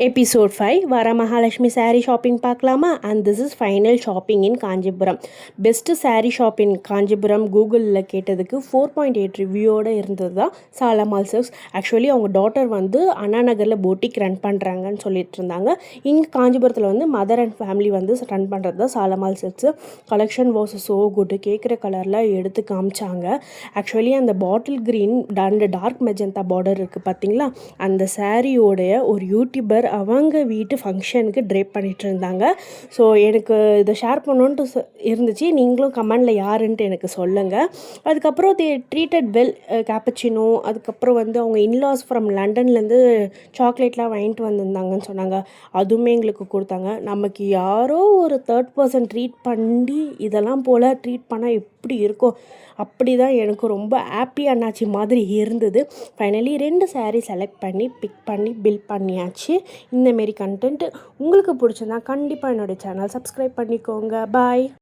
Episode 5 Varamahalakshmi sari shopping பார்க்கலாமா? And this is final shopping in Kanchipuram. Best sari shop இன் காஞ்சிபுரம் கூகுளில் கேட்டதுக்கு 4.8 ரிவ்யூவோடு இருந்தது தான் சாலமால் சில்க்ஸ். ஆக்சுவலி அவங்க டாட்டர் வந்து அண்ணா நகரில் போட்டிக் ரன் பண்ணுறாங்கன்னு சொல்லிட்டு இருந்தாங்க. இங்கே காஞ்சிபுரத்தில் வந்து மதர் அண்ட் ஃபேமிலி வந்து ரன் பண்ணுறது தான் சாலமால் silks. Collection was so good. கேட்குற கலரில் எடுத்து காமிச்சாங்க. ஆக்சுவலி அந்த bottle green and dark magenta border இருக்குது பார்த்தீங்களா, அந்த சாரியோடைய ஒரு யூடியூபர் அவங்க வீட்டு ஃபங்க்ஷனுக்கு ட்ரேப் பண்ணிகிட்டு இருந்தாங்க. ஸோ எனக்கு இதை ஷேர் பண்ணணுன்ட்டு இருந்துச்சு. நீங்களும் கமெண்டில் யாருன்ட்டு எனக்கு சொல்லுங்கள். அதுக்கப்புறம் ட்ரீட்டட் வெல் கேப்பச்சினோ, அதுக்கப்புறம் வந்து அவங்க இன்லாஸ் ஃப்ரம் லண்டன்லேருந்து சாக்லேட்லாம் வாங்கிட்டு வந்திருந்தாங்கன்னு சொன்னாங்க. அதுவுமே எங்களுக்கு கொடுத்தாங்க. நமக்கு யாரோ ஒரு தேர்ட் பர்சன் ட்ரீட் பண்ணி இதெல்லாம் போல் ட்ரீட் பண்ணால் எப்படி இருக்கும், அப்படி தான் எனக்கு ரொம்ப ஹாப்பி அண்ணாச்சி மாதிரி இருந்தது. ஃபைனலி 2 சாரீ செலக்ட் பண்ணி பிக் பண்ணி பில் பண்ணியாச்சு. இந்தமாரி கண்டென்ட் உங்களுக்கு பிடிச்சிருந்தா கண்டிப்பாக என்னோடய சேனல் சப்ஸ்கிரைப் பண்ணிக்கோங்க. பாய்.